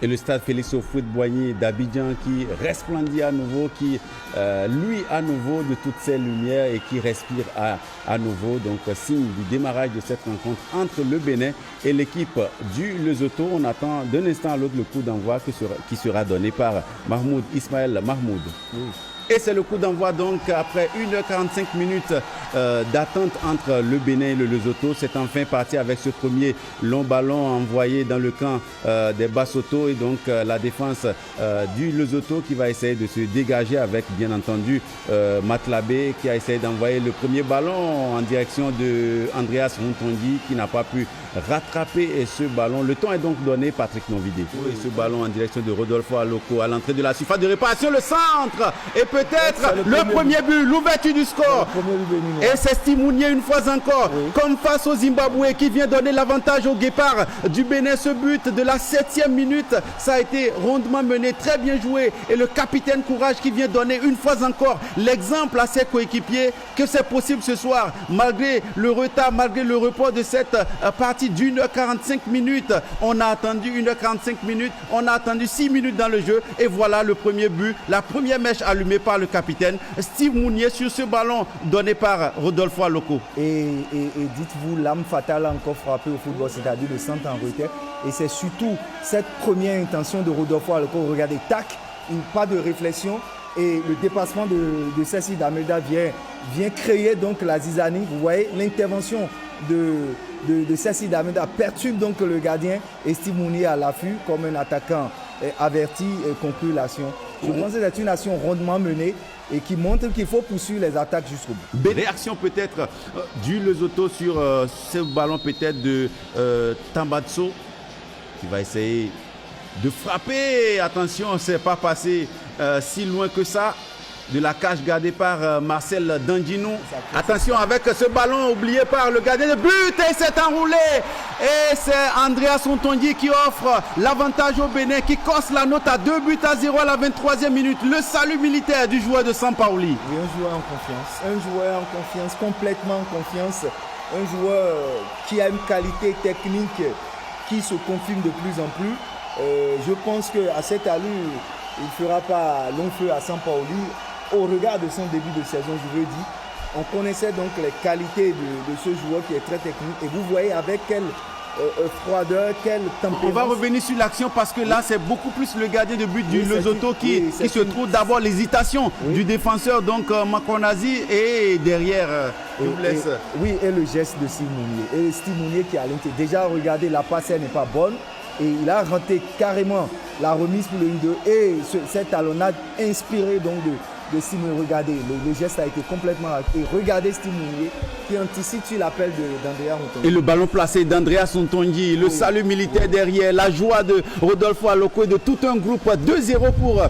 Et le stade Félix Houphouët-Boigny d'Abidjan qui resplendit à nouveau, qui luit à nouveau de toutes ces lumières et qui respire à nouveau. Donc signe du démarrage de cette rencontre entre le Bénin et l'équipe du Lesotho. On attend d'un instant à l'autre le coup d'envoi qui sera donné par Mahmoud Ismaël Mahmoud. Oui. Et c'est le coup d'envoi donc après 1h45 minutes d'attente entre le Bénin et le Lesotho. C'est enfin parti avec ce premier long ballon envoyé dans le camp des Basotho et donc la défense du Lesotho qui va essayer de se dégager avec bien entendu Matlabé qui a essayé d'envoyer le premier ballon en direction de Andreas Rontondi qui n'a pas pu rattraper ce ballon. Le temps est donc donné, Patrick Nonvidé. Oui. Et ce ballon en direction de Rodolfo Aloko à l'entrée de la surface de réparation, le centre et peut-être le premier but, l'ouverture du score. Et c'est Steve Mounier une fois encore, comme face au Zimbabwe qui vient donner l'avantage au Guépard du Bénin. Ce but de la 7e minute, ça a été rondement mené, très bien joué. Et le capitaine Courage qui vient donner une fois encore l'exemple à ses coéquipiers que c'est possible ce soir, malgré le retard, malgré le report de cette partie d'1h45 minutes. On a attendu 1h45 minutes, on a attendu 6 minutes dans le jeu. Et voilà le premier but, la première mèche allumée par le capitaine Steve Mounier sur ce ballon donné par Rodolfo Aloko. Et dites-vous, l'âme fatale a encore frappé au football, c'est-à-dire le centre en retrait. Et c'est surtout cette première intention de Rodolfo Aloko. Regardez, tac, pas de réflexion. Et le dépassement de Ceci D'Amelda vient créer donc la zizanie. Vous voyez, l'intervention de Ceci D'Amelda perturbe donc le gardien et Steve Mounier à l'affût comme un attaquant averti et conclut l'action. Je pense que c'est une action rondement menée et qui montre qu'il faut poursuivre les attaques jusqu'au bout. Réaction peut-être du Lesotho sur ce ballon peut-être de Tambatso qui va essayer de frapper. Attention, c'est pas passé si loin que ça. De la cage gardée par Marcel Dandino. Attention avec ce ballon oublié par le gardien de but et c'est enroulé. Et c'est Andreas Rontondi qui offre l'avantage au Bénin qui corse la note à 2-0 à la 23e minute. Le salut militaire du joueur de Sampaoli. Oui, un joueur en confiance. Un joueur en confiance, complètement en confiance. Un joueur qui a une qualité technique qui se confirme de plus en plus. Je pense qu'à cette allure, il ne fera pas long feu à Sampaoli. Au regard de son début de saison, je veux dire, on connaissait donc les qualités de ce joueur qui est très technique. Et vous voyez avec quelle froideur, quelle tempérance. On va revenir sur l'action parce que là, c'est beaucoup plus le gardien de but du Lesotho qui se trouve d'abord l'hésitation du défenseur, donc Makonazi, et derrière, et le geste de Steve Mounier. Et Steve Mounier qui a l'intérêt. Déjà, regardez, la passe n'est pas bonne. Et il a rentré carrément la remise pour le 1-2. Et cette talonnade inspirée donc de Steve Mounier. Regardez, le geste a été complètement raté. Regardez Steve Mounier qui anticipe sur l'appel d'Andreas Rontondi. Et le ballon placé d'Andreas Rontondi, le salut militaire derrière, la joie de Rodolfo Aloko et de tout un groupe. 2-0 pour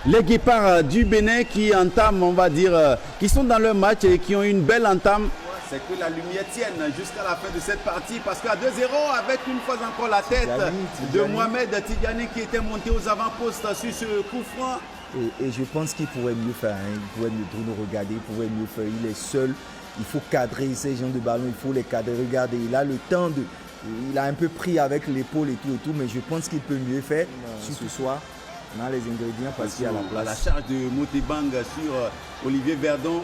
les Guépards du Bénin qui entament, on va dire, qui sont dans leur match et qui ont une belle entame. C'est que la lumière tienne jusqu'à la fin de cette partie parce qu'à 2-0 avec une fois encore la tête de Mohamed Tidjani qui était monté aux avant-postes sur ce coup franc. Et je pense qu'il pourrait mieux faire, il pourrait mieux Bruno regarder, il pourrait mieux faire, il est seul, il faut cadrer ces gens de ballon, il faut les cadrer, regardez, il a le temps il a un peu pris avec l'épaule et tout, mais je pense qu'il peut mieux faire sur ce soir. On a les ingrédients parce qu'il y a la place. La charge de Motebang sur Olivier Verdon.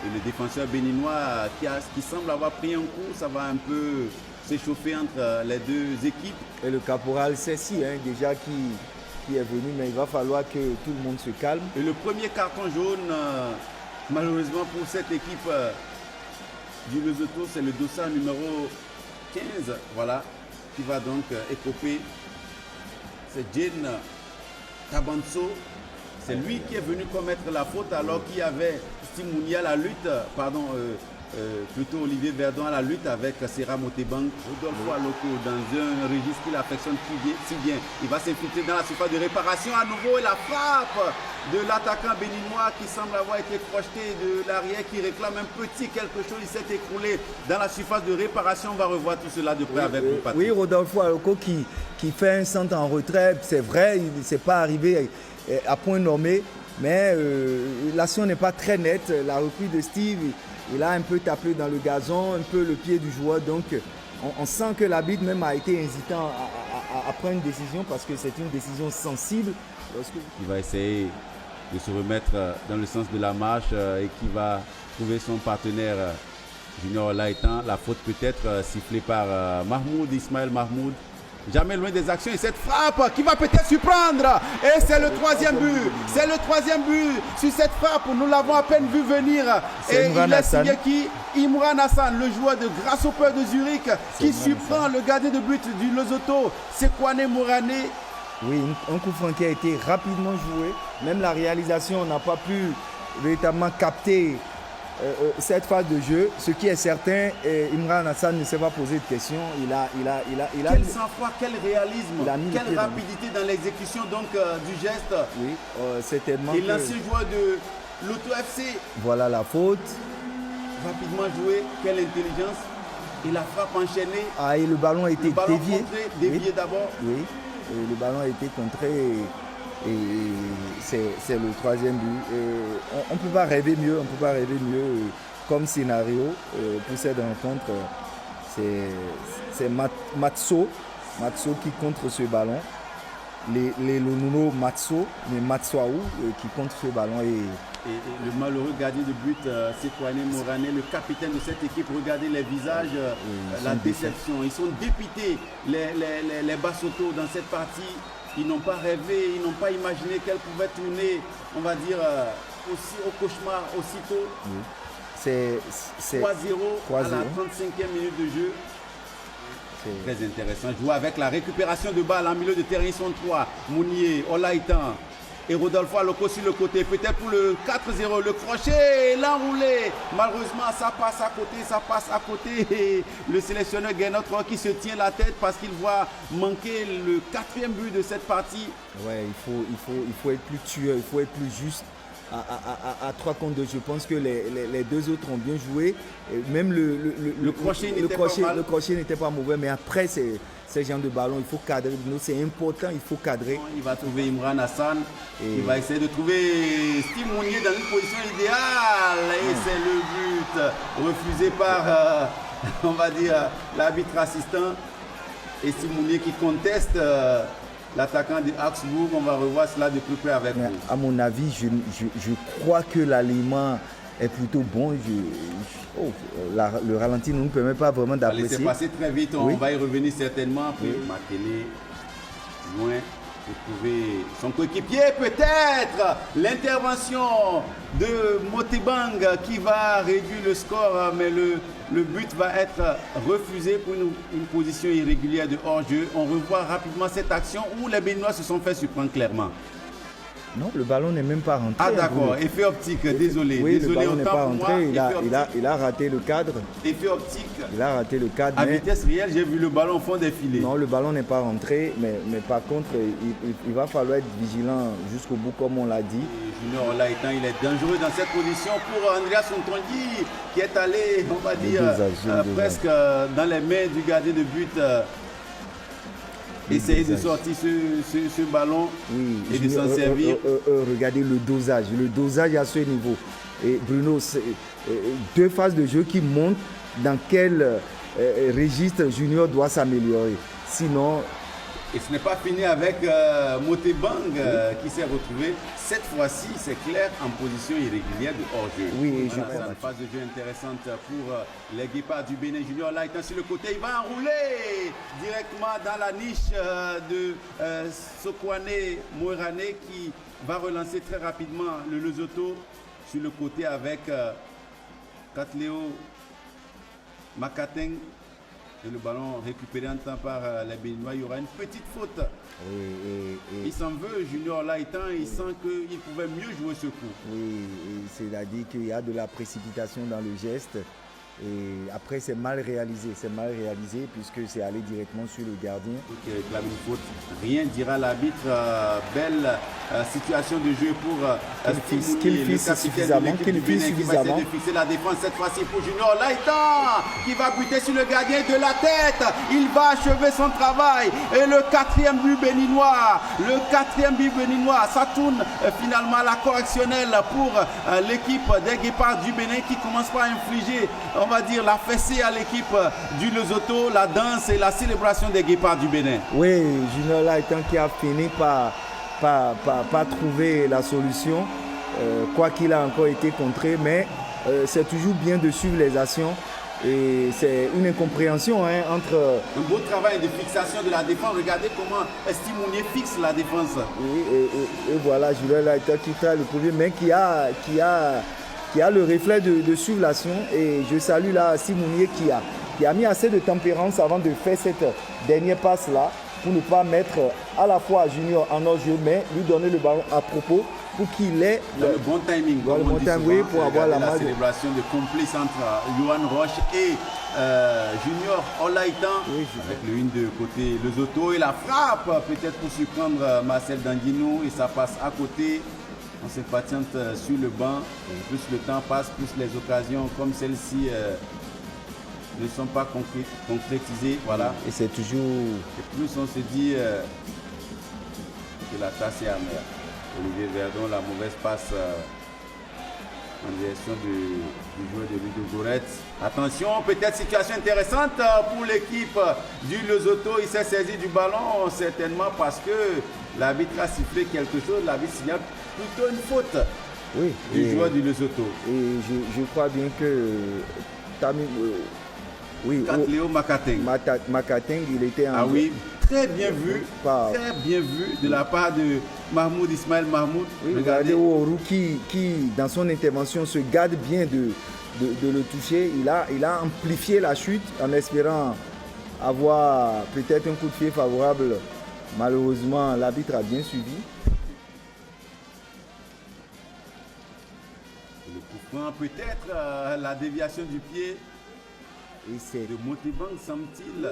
Et le défenseur béninois qui semble avoir pris un coup, ça va un peu s'échauffer entre les deux équipes. Et le caporal Ceci, déjà qui est venu, mais il va falloir que tout le monde se calme. Et le premier carton jaune, malheureusement pour cette équipe du Lesotho, c'est le dossard numéro 15, voilà, qui va donc écoper. C'est Jane Tabanso. C'est lui qui est venu commettre la faute alors qu'il y avait Steve Mounier à la lutte, plutôt Olivier Verdon à la lutte avec Serra Motebang, Rodolfo Aloko dans un registre qu'il affectionne si bien. Il va s'infiltrer dans la surface de réparation à nouveau et la frappe de l'attaquant béninois qui semble avoir été projeté de l'arrière, qui réclame un petit quelque chose. Il s'est écroulé dans la surface de réparation. On va revoir tout cela de près avec le Patrick. Oui, Rodolfo Aloko qui fait un centre en retrait, c'est vrai, il ne s'est pas arrivé à point nommé, mais l'action n'est pas très nette. La reprise de Steve, il a un peu tapé dans le gazon, un peu le pied du joueur, donc on sent que l'arbitre même a été hésitant à à prendre une décision parce que c'est une décision sensible. Il va essayer de se remettre dans le sens de la marche et qui va trouver son partenaire Junior Olaïtan. La faute peut être sifflée par Ismaël Mahmoud. Jamais loin des actions et cette frappe qui va peut-être surprendre. Et c'est le troisième but. C'est le troisième but sur cette frappe. Nous l'avons à peine vu venir. Et il est signé qui? Imran Hassan, le joueur de Grasshopper de Zurich, qui surprend le gardien de but du Lesotho, Sekwane Morane. Oui, un coup franc qui a été rapidement joué. Même la réalisation n'a pas pu véritablement capter cette phase de jeu. Ce qui est certain, Imran Hassan ne s'est pas posé de questions. Quel sang-froid, quel réalisme, quelle rapidité dans l'exécution donc du geste. Oui, c'est tellement. Et l'ancien joueur de l'Auto FC. Voilà la faute. Rapidement joué, quelle intelligence. Et la frappe enchaînée. Ah, et le ballon a été dévié. Dévié d'abord. Oui, et le ballon a été contré. Et c'est le troisième but. On ne peut pas rêver mieux, comme scénario pour cette rencontre. C'est Matso qui contre ce ballon. Les Lonuno Matso, mais Matsoaou qui contre ce ballon. Et le malheureux gardien de but, Sekwane Morane, le capitaine de cette équipe, regardez les visages, la déception. Ils sont dépités, les Basotho dans cette partie. Ils n'ont pas rêvé, ils n'ont pas imaginé qu'elle pouvait tourner, on va dire, aussi au cauchemar aussitôt. Oui. C'est 3-0 à la 35e minute de jeu. Très intéressant. Jouer avec la récupération de balles en milieu de terrain. Ils sont trois. Mounier, Olaïtan et Rodolfo Aloko sur le côté. Peut-être pour le 4-0. Le crochet, l'enroulé. Malheureusement, ça passe à côté. Et le sélectionneur Guénotre qui se tient la tête parce qu'il voit manquer le 4e but de cette partie. Ouais, il faut être plus tueur, il faut être plus juste. À 3 contre 2, je pense que les deux autres ont bien joué. Et même le crochet n'était pas mauvais, mais après ces genres de ballon, il faut cadrer. C'est important, il faut cadrer. Il va trouver Imran Hassan. Il va essayer de trouver Steve Mounier dans une position idéale. Et c'est le but refusé par, on va dire, l'arbitre assistant. Et Steve Mounier qui conteste l'attaquant de Augsbourg. On va revoir cela de plus près avec vous. À mon avis, je crois que l'alignement est plutôt bon. Le ralenti ne nous permet pas vraiment d'apprécier. C'est passé très vite, on va y revenir certainement. Puis Makene, loin pour trouver son coéquipier. Peut-être l'intervention de Motebang qui va réduire le score, mais le but va être refusé pour une position irrégulière de hors-jeu. On revoit rapidement cette action où les Béninois se sont fait surprendre clairement. Non, le ballon n'est même pas rentré. Ah d'accord, effet optique, désolé. Oui, désolé, le ballon n'est pas rentré, il a raté le cadre. Effet optique. Il a raté le cadre. À vitesse réelle, j'ai vu le ballon au fond des filets. Non, le ballon n'est pas rentré, mais par contre, il va falloir être vigilant jusqu'au bout, comme on l'a dit. Junior Olaïtan, il est dangereux dans cette position pour Andreas Ntongi, qui est allé, on va dire, presque dans les mains du gardien de but. Essayer de sortir ce ballon et de s'en servir. Regardez le dosage à ce niveau. Et Bruno, deux phases de jeu qui montrent dans quel registre Junior doit s'améliorer. Sinon... Et ce n'est pas fini avec Motebang qui s'est retrouvé cette fois-ci, c'est clair, en position irrégulière de hors-jeu. Oui, je crois. Une phase de jeu intéressante pour les Guépards du Bénin. Junior Olaïtan sur le côté, il va enrouler directement dans la niche de Sekwane Morane qui va relancer très rapidement le Lesotho sur le côté avec Katleo Makateng. Et le ballon récupéré en temps par les Béninois, il y aura une petite faute. Il s'en veut, Junior Olaïtan, il sent qu'il pouvait mieux jouer ce coup. Oui, c'est-à-dire qu'il y a de la précipitation dans le geste. Et après, c'est mal réalisé puisque c'est allé directement sur le gardien. Donc il réclame une faute. Rien dira l'arbitre. Belle situation de jeu pour qu'il fixe suffisamment, qu'il fixe suffisamment. De fixer la défense cette fois-ci pour Junior Laïtan qui va buter sur le gardien de la tête. Il va achever son travail. Et le quatrième but béninois. Ça tourne finalement à la correctionnelle pour l'équipe des Guépards du Bénin qui commence par infliger, on va dire, la fessée à l'équipe du Lesotho, la danse et la célébration des Guépards du Bénin. Oui, Junior Laïtan qui a fini par trouver la solution, quoi qu'il a encore été contré, mais c'est toujours bien de suivre les actions. Et c'est une incompréhension entre... Un beau travail de fixation de la défense. Regardez comment Stimounier fixe la défense. Et voilà, Junior Laïtan qui fait le premier, mais qui a le reflet de suivre l'action. Et je salue là Stimounier qui a mis assez de tempérance avant de faire cette dernière passe-là, pour ne pas mettre à la fois Junior en hors-jeu, mais lui donner le ballon à propos pour qu'il ait le bon timing. Le bon timing pour avoir la célébration de complice entre Johan Roche et Junior Olaïtan. Oui, avec le 1 de côté Lesotho et la frappe, peut-être pour surprendre Marcel Danguino, et ça passe à côté. On se patiente sur le banc. Plus le temps passe, plus les occasions comme celle-ci ne sont pas concrétisées. Voilà. Et c'est toujours... Et plus on se dit que la tasse est amère. Olivier Verdon, la mauvaise passe en direction du joueur de Ludo Goretz. Attention, peut-être situation intéressante pour l'équipe du Lesotho. Il s'est saisi du ballon, certainement parce que l'arbitre a sifflé quelque chose. L'arbitre signale plutôt une faute du joueur du Lesotho. Et je crois bien que Léo Makateng, il était en... Ah oui, très bien vu de la part de Mahmoud, Ismaël Mahmoud. Oui, regardez Oru qui, dans son intervention, se garde bien de le toucher. Il a amplifié la chute en espérant avoir peut-être un coup de pied favorable. Malheureusement, l'arbitre a bien suivi. Le coup franc, peut-être la déviation du pied. Et de Motebang, semble-t-il.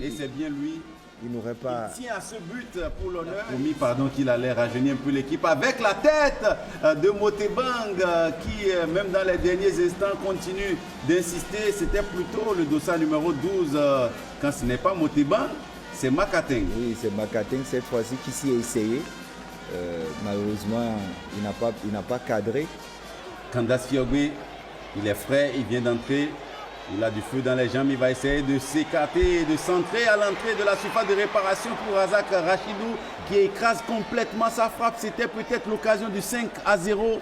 Et c'est bien lui. Il n'aurait pas... Il tient à ce but pour l'honneur. Promis, qu'il allait rajeunir un peu l'équipe avec la tête de Motebang qui, même dans les derniers instants, continue d'insister. C'était plutôt le dossard numéro 12. Quand ce n'est pas Motebang, c'est Makateng. Oui, c'est Makateng cette fois-ci qui s'y est essayé. Malheureusement, il n'a pas cadré. Candace Fiogwe, il est frais, il vient d'entrer. Il a du feu dans les jambes, il va essayer de s'écarter et de centrer à l'entrée de la surface de réparation pour Razak Rachidou qui écrase complètement sa frappe. C'était peut-être l'occasion du 5-0. Oui,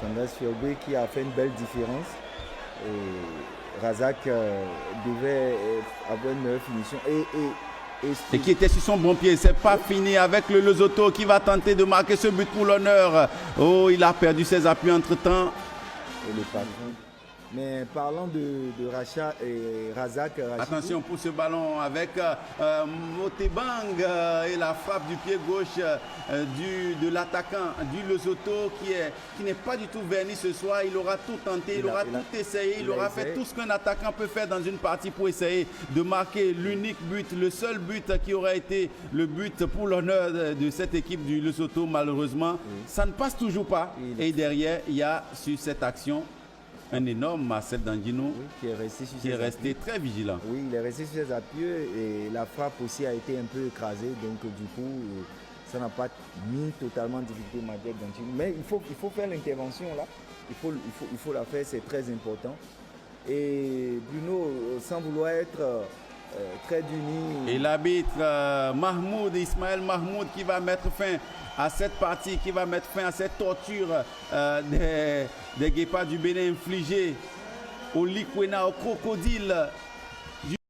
Candace Fiogwe qui a fait une belle différence. Et Razak devait avoir une meilleure finition. Et qui était sur son bon pied. C'est pas fini avec le Lesotho qui va tenter de marquer ce but pour l'honneur. Oh, il a perdu ses appuis entre-temps. Et le patron. Mais parlant de Racha et Razak Rachidou. Attention pour ce ballon avec Motebang et la frappe du pied gauche de l'attaquant du Lesotho qui n'est pas du tout verni ce soir. Il aura tout tenté, il aura tout essayé, il aura fait tout ce qu'un attaquant peut faire dans une partie pour essayer de marquer l'unique but, le seul but qui aurait été le but pour l'honneur de cette équipe du Lesotho. Malheureusement, ça ne passe toujours pas. Et derrière, il y a sur cette action un énorme Marcel Danguino qui est resté très vigilant. Oui, il est resté sur ses appuis et la frappe aussi a été un peu écrasée. Donc du coup, ça n'a pas mis totalement en difficulté Marcel Danguino. Mais il faut faire l'intervention là. Il faut la faire, c'est très important. Et Bruno, sans vouloir être très d'uni. Et l'arbitre Ismaël Mahmoud qui va mettre fin à cette partie, qui va mettre fin à cette torture des Guépards du Bénin infligée au Likwena, au crocodile